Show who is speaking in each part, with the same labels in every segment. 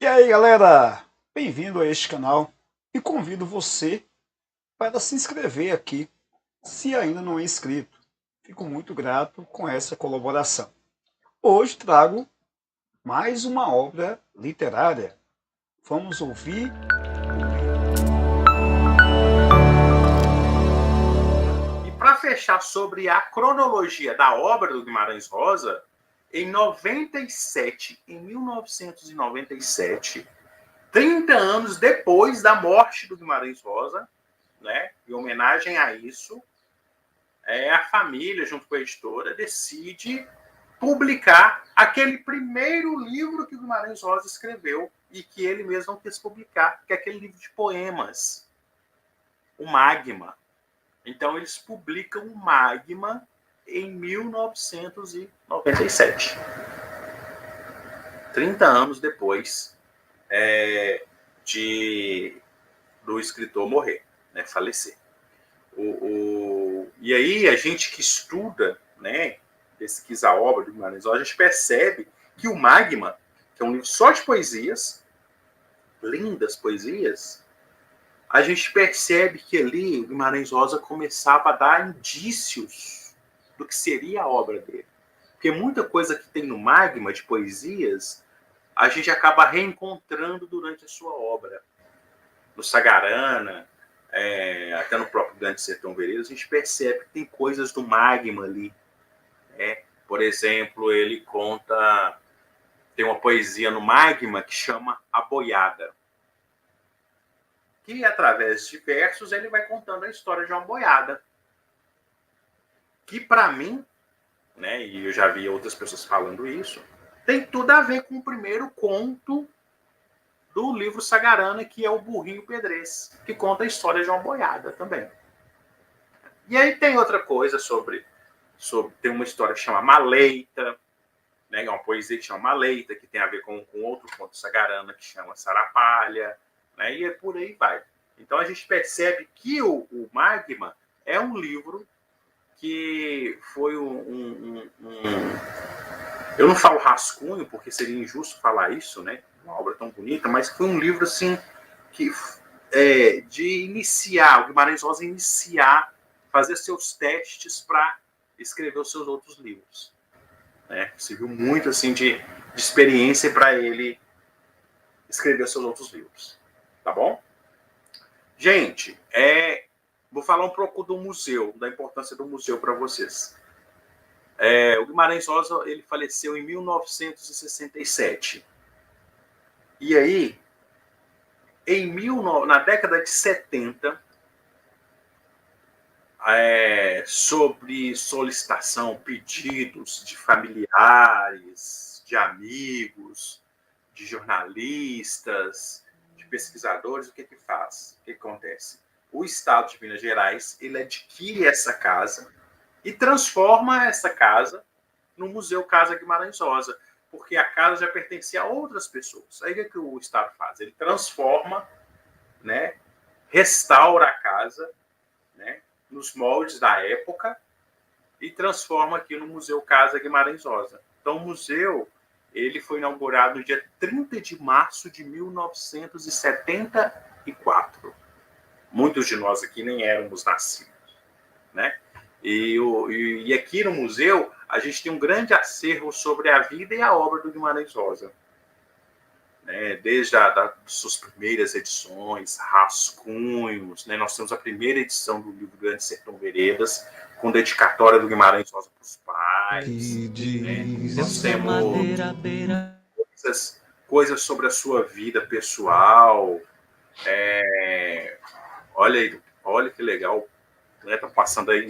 Speaker 1: aí, galera? Bem-vindo a este canal e convido você para se inscrever aqui, se ainda não é inscrito. Fico muito grato com essa colaboração. Hoje trago mais uma obra literária. Vamos ouvir
Speaker 2: E para fechar sobre a cronologia da obra do Guimarães Rosa, em 1997, 30 anos depois da morte do Guimarães Rosa, né, em homenagem a isso, a família, junto com a editora, decide publicar aquele primeiro livro que o Guimarães Rosa escreveu e que ele mesmo não quis publicar, que é aquele livro de poemas, o Magma. Então, eles publicam o Magma em 1997. 30 anos depois do escritor morrer, né, falecer. E aí, a gente que estuda, né, pesquisa a obra do Guimarães Rosa, a gente percebe que o Magma, que é um livro só de poesias, lindas poesias, a gente percebe que ali o Guimarães Rosa começava a dar indícios do que seria a obra dele. Porque muita coisa que tem no Magma de poesias, a gente acaba reencontrando durante a sua obra. No Sagarana, até no próprio Grande Sertão Veredas, a gente percebe que tem coisas do Magma ali. Por exemplo, ele conta... Tem uma poesia no Magma que chama A Boiada. Que, através de versos, ele vai contando a história de uma boiada. Que, para mim, né, e eu já vi outras pessoas falando isso, tem tudo a ver com o primeiro conto do livro Sagarana, que é o Burrinho Pedrez, que conta a história de uma boiada também. E aí tem outra coisa sobre tem uma história que chama Maleita, né, é uma poesia que chama Maleita, que tem a ver com outro conto Sagarana, que chama Sarapalha, né, e por aí vai. Então a gente percebe que o Magma é um livro que foi eu não falo rascunho, porque seria injusto falar isso, né? Uma obra tão bonita, mas foi um livro assim que de iniciar, o Guimarães Rosa iniciar, fazer seus testes para escrever os seus outros livros. Né? Serviu muito assim de experiência para ele escrever os seus outros livros. Tá bom? Gente, vou falar um pouco do museu, da importância do museu para vocês. O Guimarães Rosa ele faleceu em 1967. E aí, na década de 70, sobre solicitação, pedidos de familiares, de amigos, de jornalistas, de pesquisadores, o que faz? O que acontece? O Estado de Minas Gerais ele adquire essa casa e transforma essa casa no Museu Casa Guimarães Rosa, porque a casa já pertencia a outras pessoas. Aí o que o Estado faz? Ele transforma, né, restaura a casa, né, nos moldes da época e transforma aqui no Museu Casa Guimarães Rosa. Então, o museu ele foi inaugurado no dia 30 de março de 1974. Muitos de nós aqui nem éramos nascidos, né? E aqui no museu a gente tem um grande acervo sobre a vida e a obra do Guimarães Rosa. Né? Desde as suas primeiras edições, rascunhos, né? Nós temos a primeira edição do livro Grande Sertão Veredas, com dedicatória do Guimarães Rosa para os pais. Né? Nós temos coisas sobre a sua vida pessoal. Olha que legal. Estão passando aí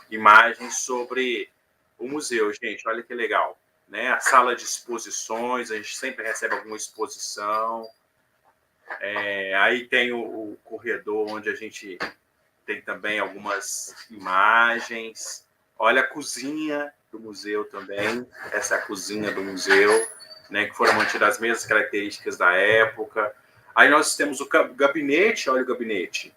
Speaker 2: imagens sobre o museu, gente. Olha que legal. Né? A sala de exposições, a gente sempre recebe alguma exposição. Aí tem o corredor, onde a gente tem também algumas imagens. Olha a cozinha do museu também. Essa é a cozinha do museu, né? Que foram mantidas as mesmas características da época. Aí nós temos o gabinete, olha o gabinete.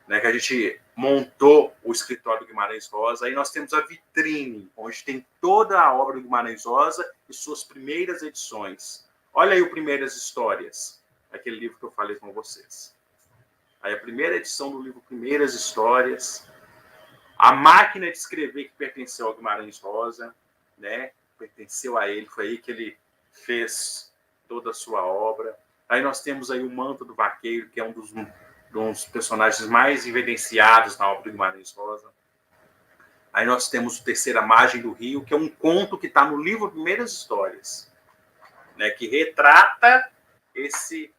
Speaker 2: Né, que a gente montou o escritório do Guimarães Rosa. Aí nós temos a vitrine, onde tem toda a obra do Guimarães Rosa e suas primeiras edições. Olha aí o Primeiras Histórias, aquele livro que eu falei com vocês. Aí a primeira edição do livro Primeiras Histórias, a máquina de escrever que pertenceu ao Guimarães Rosa, né? Pertenceu a ele, foi aí que ele fez toda a sua obra. Aí nós temos aí o Manto do Vaqueiro, que é um dos personagens mais evidenciados na obra do Guimarães Rosa. Aí nós temos o Terceira Margem do Rio, que é um conto que está no livro Primeiras Histórias, né, que retrata esse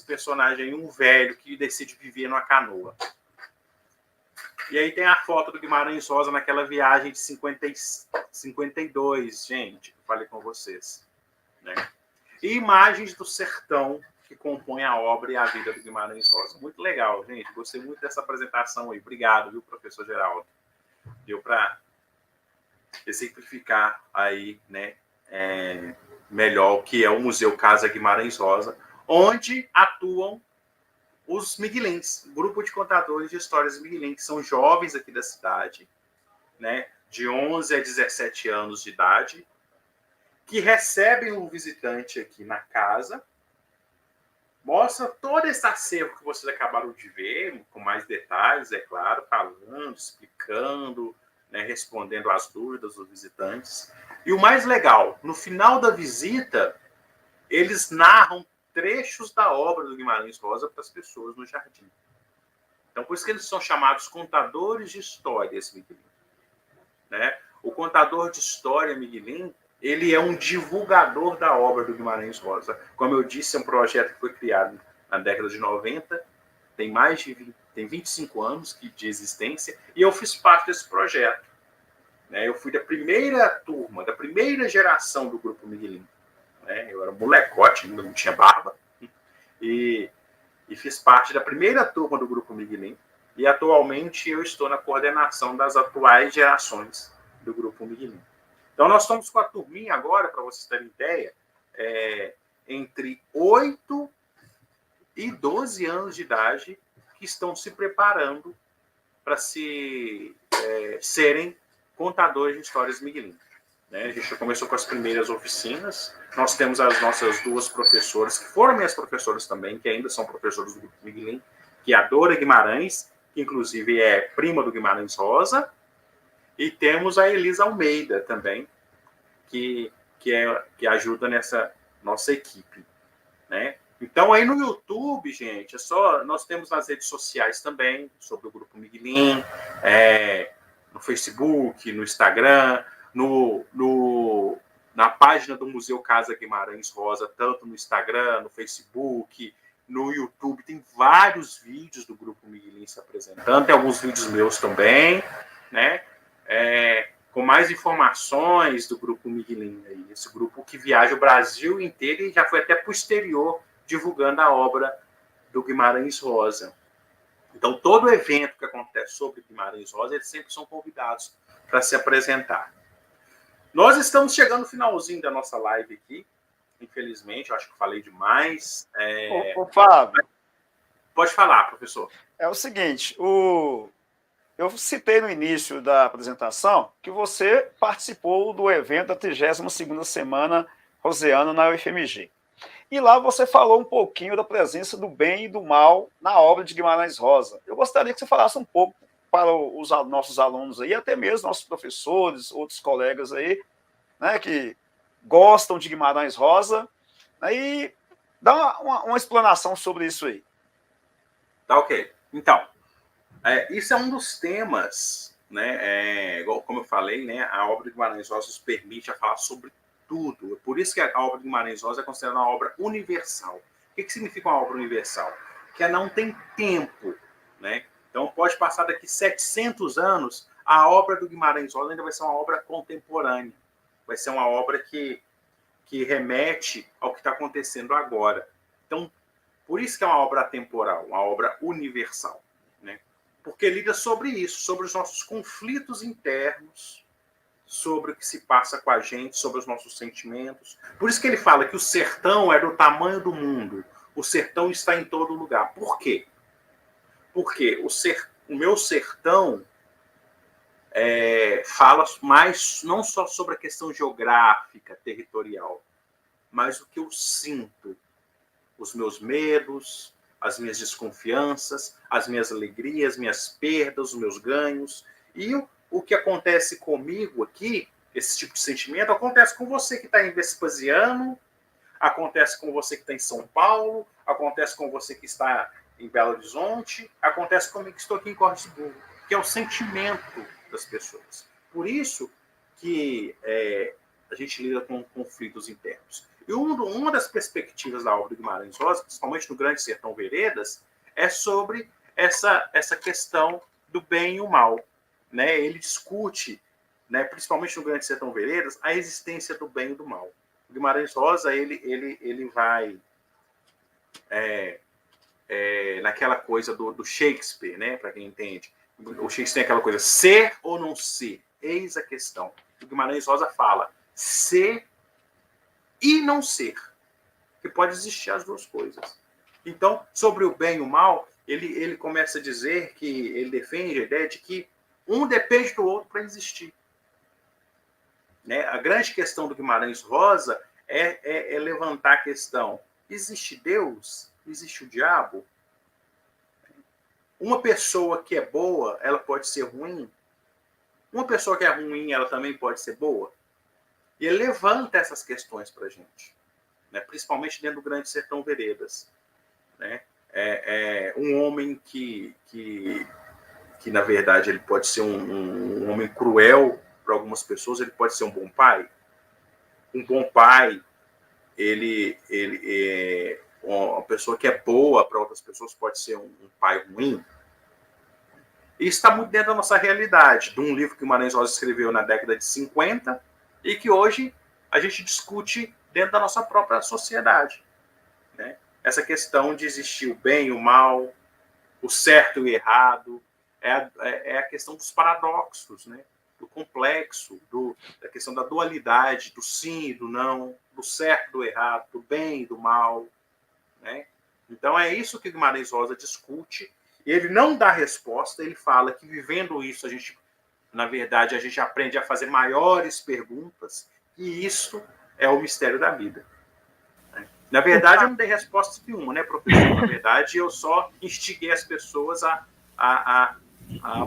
Speaker 2: personagem, um velho que decide viver numa canoa. E aí tem a foto do Guimarães Rosa naquela viagem de 52, gente, que eu falei com vocês. Né? E imagens do sertão que compõem a obra e a vida do Guimarães Rosa. Muito legal, gente. Gostei muito dessa apresentação aí. Obrigado, viu, professor Geraldo? Deu para exemplificar aí, né, melhor o que é o Museu Casa Guimarães Rosa, onde atuam os miguelins, grupo de contadores de histórias miguelins, que são jovens aqui da cidade, né, de 11 a 17 anos de idade, que recebem um visitante aqui na casa, mostra todo esse acervo que vocês acabaram de ver, com mais detalhes, é claro, falando, explicando, né, respondendo às dúvidas dos visitantes. E o mais legal, no final da visita, eles narram trechos da obra do Guimarães Rosa para as pessoas no jardim. Então, por isso que eles são chamados contadores de histórias, Miguelin. Né? O contador de história, Miguelin, ele é um divulgador da obra do Guimarães Rosa. Como eu disse, é um projeto que foi criado na década de 90, tem 25 anos de existência, e eu fiz parte desse projeto. Né? Eu fui da primeira turma, da primeira geração do Grupo Miguelin. Né? Eu era molecote, ainda não tinha barba, e fiz parte da primeira turma do Grupo Miguelin, e atualmente eu estou na coordenação das atuais gerações do Grupo Miguelin. Então, nós estamos com a turminha agora, para vocês terem ideia, entre 8 e 12 anos de idade, que estão se preparando para serem contadores de histórias Miguelin. Né? A gente já começou com as primeiras oficinas, nós temos as nossas duas professoras, que foram minhas professoras também, que ainda são professoras do Grupo Miguelin, que é a Dora Guimarães, que inclusive é prima do Guimarães Rosa, e temos a Elisa Almeida também, que ajuda nessa nossa equipe. Né? Então, aí no YouTube, gente, nós temos nas redes sociais também, sobre o Grupo Miguelin, no Facebook, no Instagram, na página do Museu Casa Guimarães Rosa, tanto no Instagram, no Facebook, no YouTube, tem vários vídeos do Grupo Miguelin se apresentando, tem alguns vídeos meus também, né? Com mais informações do Grupo Miguelin, esse grupo que viaja o Brasil inteiro e já foi até para o exterior divulgando a obra do Guimarães Rosa. Então, todo evento que acontece sobre Guimarães Rosa, eles sempre são convidados para se apresentar. Nós estamos chegando no finalzinho da nossa live aqui, infelizmente, eu acho que falei demais.
Speaker 1: Ô, Fábio.
Speaker 2: Pode falar, professor.
Speaker 1: É o seguinte, eu citei no início da apresentação que você participou do evento da 32ª Semana Roseana na UFMG. E lá você falou um pouquinho da presença do bem e do mal na obra de Guimarães Rosa. Eu gostaria que você falasse um pouco para os nossos alunos aí, até mesmo nossos professores, outros colegas aí, né, que gostam de Guimarães Rosa, né, e dá uma explanação sobre isso aí.
Speaker 2: Tá ok. Então, isso é um dos temas, né, como eu falei, né, a obra de Guimarães Rosa nos permite falar sobre tudo. Por isso que a obra de Guimarães Rosa é considerada uma obra universal. O que significa uma obra universal? Que ela não tem tempo. Né? Então, pode passar daqui 700 anos, a obra do Guimarães Rosa ainda vai ser uma obra contemporânea. Vai ser uma obra que remete ao que está acontecendo agora. Então, por isso que é uma obra atemporal, uma obra universal. Né? Porque lida sobre isso, sobre os nossos conflitos internos, sobre o que se passa com a gente, sobre os nossos sentimentos. Por isso que ele fala que o sertão é do tamanho do mundo. O sertão está em todo lugar. Por quê? Porque o meu sertão fala mais não só sobre a questão geográfica, territorial, mas o que eu sinto, os meus medos, as minhas desconfianças, as minhas alegrias, minhas perdas, os meus ganhos. E o que acontece comigo aqui, esse tipo de sentimento, acontece com você que está em Vespasiano, acontece com você que está em São Paulo, acontece com você que está em Belo Horizonte, acontece comigo que estou aqui em Cordesburgo, que é o sentimento das pessoas. Por isso que a gente lida com conflitos internos. E uma das perspectivas da obra do Guimarães Rosa, principalmente no Grande Sertão Veredas, é sobre essa questão do bem e o mal. Né? Ele discute, né, principalmente no Grande Sertão Veredas, a existência do bem e do mal. O Guimarães Rosa ele vai naquela coisa do Shakespeare, né, para quem entende. O Shakespeare tem aquela coisa, ser ou não ser, eis a questão. O Guimarães Rosa fala, ser e não ser, que pode existir as duas coisas. Então, sobre o bem e o mal, ele começa a dizer que ele defende a ideia de que um depende do outro para existir. Né? A grande questão do Guimarães Rosa é levantar a questão, existe Deus? Existe o diabo? Uma pessoa que é boa, ela pode ser ruim? Uma pessoa que é ruim, ela também pode ser boa? E ele levanta essas questões para a gente, né? Principalmente dentro do Grande Sertão Veredas. Né? Um homem que, na verdade, ele pode ser um homem cruel para algumas pessoas, ele pode ser um bom pai. Um bom pai, ele uma pessoa que é boa para outras pessoas pode ser um pai ruim. Isso está muito dentro da nossa realidade, de um livro que o Guimarães Rosa escreveu na década de 50 e que hoje a gente discute dentro da nossa própria sociedade. Né? Essa questão de existir o bem e o mal, o certo e o errado, é a questão dos paradoxos, né? Do complexo, da questão da dualidade, do sim e do não, do certo e do errado, do bem e do mal. Né? Então é isso que Guimarães Rosa discute. Ele não dá resposta, ele fala que vivendo isso, na verdade, a gente aprende a fazer maiores perguntas, e isso é o mistério da vida. Na verdade, eu não dei resposta nenhuma, né, professor? Na verdade, eu só instiguei as pessoas a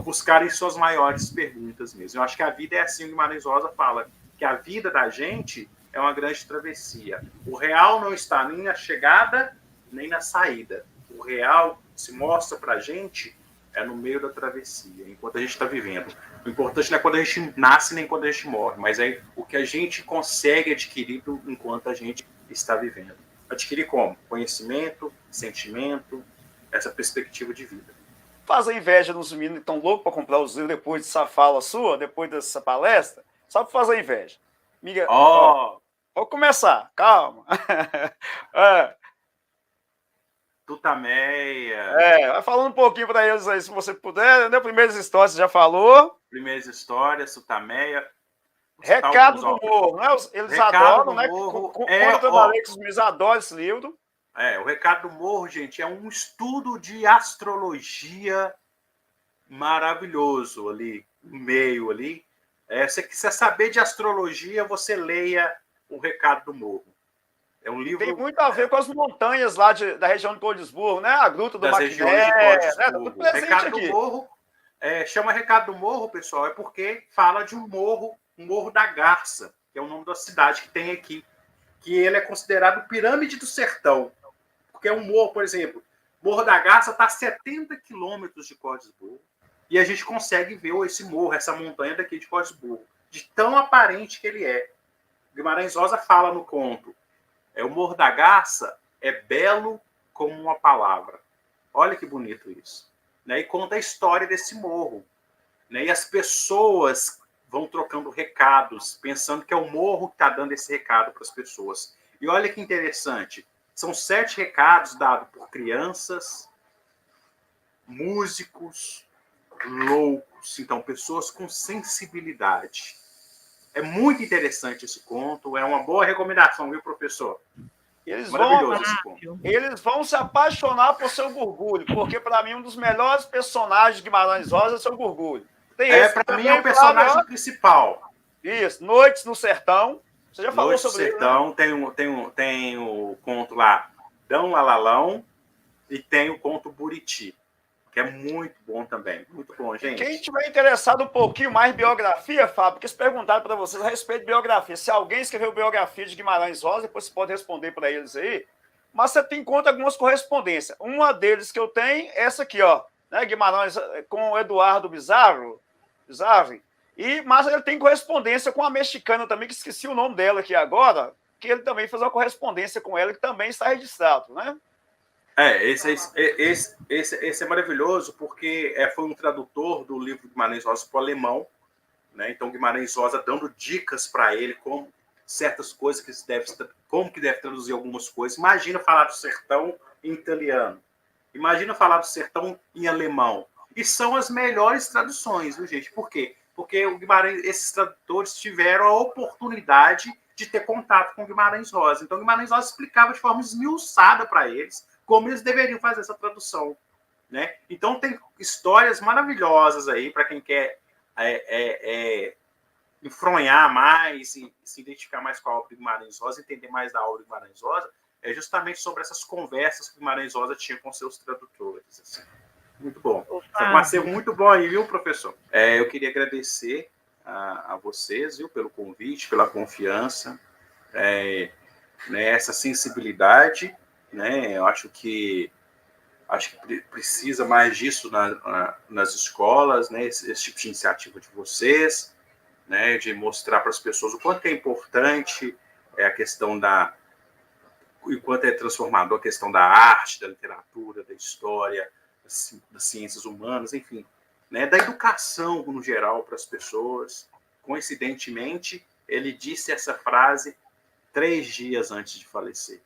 Speaker 2: buscarem suas maiores perguntas mesmo. Eu acho que a vida é assim, o Guimarães Rosa fala, que a vida da gente é uma grande travessia. O real não está nem na chegada, nem na saída. O real se mostra para a gente no meio da travessia, enquanto a gente está vivendo. O importante não é quando a gente nasce, nem quando a gente morre, mas é o que a gente consegue adquirir enquanto a gente está vivendo. Adquirir como? Conhecimento, sentimento, essa perspectiva de vida.
Speaker 1: Fazer inveja nos meninos que estão loucos para comprar os livros depois dessa fala sua, depois dessa palestra, só para fazer inveja. Amiga, vou começar, calma.
Speaker 2: Tutameia.
Speaker 1: Vai falando um pouquinho para eles aí, se você puder, né? Primeiras histórias, você já falou.
Speaker 2: Primeiras histórias, Tutameia.
Speaker 1: Recado do Morro, né? Eles adoram, né? Quando eu trabalhei com os meninos, adoram esse livro.
Speaker 2: O Recado do Morro, gente, é um estudo de astrologia maravilhoso ali, no meio ali. Se você quiser saber de astrologia, você leia o Recado do Morro. É um livro...
Speaker 1: Tem muito a ver com as montanhas lá da região de Cordesburgo, né? A Gruta do Maquiné.
Speaker 2: O Recado do Morro, chama Recado do Morro, pessoal, é porque fala de um morro da Garça, que é o nome da cidade que tem aqui, que ele é considerado Pirâmide do Sertão, porque é um morro, por exemplo, Morro da Garça está a 70 quilômetros de Cordesburgo, e a gente consegue ver esse morro, essa montanha daqui de Cordesburgo, de tão aparente que ele é. Guimarães Rosa fala no conto, o Morro da Garça é belo como uma palavra. Olha que bonito isso. Né? E conta a história desse morro. Né? E as pessoas vão trocando recados, pensando que é o morro que está dando esse recado para as pessoas. E olha que interessante, são 7 recados dados por crianças, músicos, loucos, então pessoas com sensibilidade. É muito interessante esse conto, é uma boa recomendação, viu, professor?
Speaker 1: Eles vão se apaixonar por seu Gurgulho, porque para mim um dos melhores personagens de Guimarães Rosa é seu Gurgulho.
Speaker 2: Para mim é o personagem principal.
Speaker 1: Isso, Noites no Sertão. Você já falou
Speaker 2: Noite do
Speaker 1: sobre ele, né?
Speaker 2: Sertão tem o conto lá, Dão Lalalão, e tem o conto Buriti, que é muito bom também. Muito bom,
Speaker 1: E quem
Speaker 2: gente.
Speaker 1: tiver interessado um pouquinho mais em biografia, Fábio, porque eles perguntaram para vocês a respeito de biografia. Se alguém escreveu biografia de Guimarães Rosa, depois você pode responder para eles aí. Mas você tem em conta algumas correspondências. Uma deles que eu tenho é essa aqui, ó, né, Guimarães com o Eduardo Bizarri. Mas ele tem correspondência com a mexicana também, que esqueci o nome dela aqui agora, que ele também fez uma correspondência com ela, que também está registrado, né?
Speaker 2: Esse é maravilhoso porque foi um tradutor do livro Guimarães Rosa para o alemão, né? Então Guimarães Rosa dando dicas para ele como certas coisas como que deve traduzir algumas coisas. Imagina falar do sertão em italiano, imagina falar do sertão em alemão. E são as melhores traduções, viu, gente? Por quê? Porque esses tradutores tiveram a oportunidade de ter contato com Guimarães Rosa. Então Guimarães Rosa explicava de forma esmiuçada para eles como eles deveriam fazer essa tradução, né? Então tem histórias maravilhosas aí para quem quer enfronhar mais e se identificar mais com a obra de Guimarães Rosa, entender mais da obra de Guimarães Rosa, é justamente sobre essas conversas que Guimarães Rosa tinha com seus tradutores. Assim. Muito bom. Foi um acervo muito bom aí, viu, professor? Eu queria agradecer a vocês, viu, pelo convite, pela confiança, né, essa sensibilidade, né? Eu acho que precisa mais disso nas escolas, né? Esse tipo de iniciativa de vocês, né? De mostrar para as pessoas o quanto é importante a questão o quanto é transformador a questão da arte, da literatura, da história, das ciências humanas, enfim, né? Da educação no geral para as pessoas. Coincidentemente, ele disse essa frase 3 dias antes de falecer.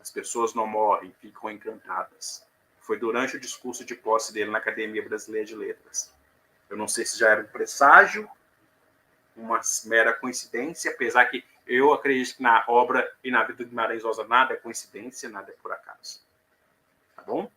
Speaker 2: As pessoas não morrem, ficam encantadas. Foi durante o discurso de posse dele na Academia Brasileira de Letras. Eu não sei se já era um presságio, uma mera coincidência, apesar que eu acredito que na obra e na vida de Guimarães Rosa nada é coincidência, nada é por acaso. Tá bom?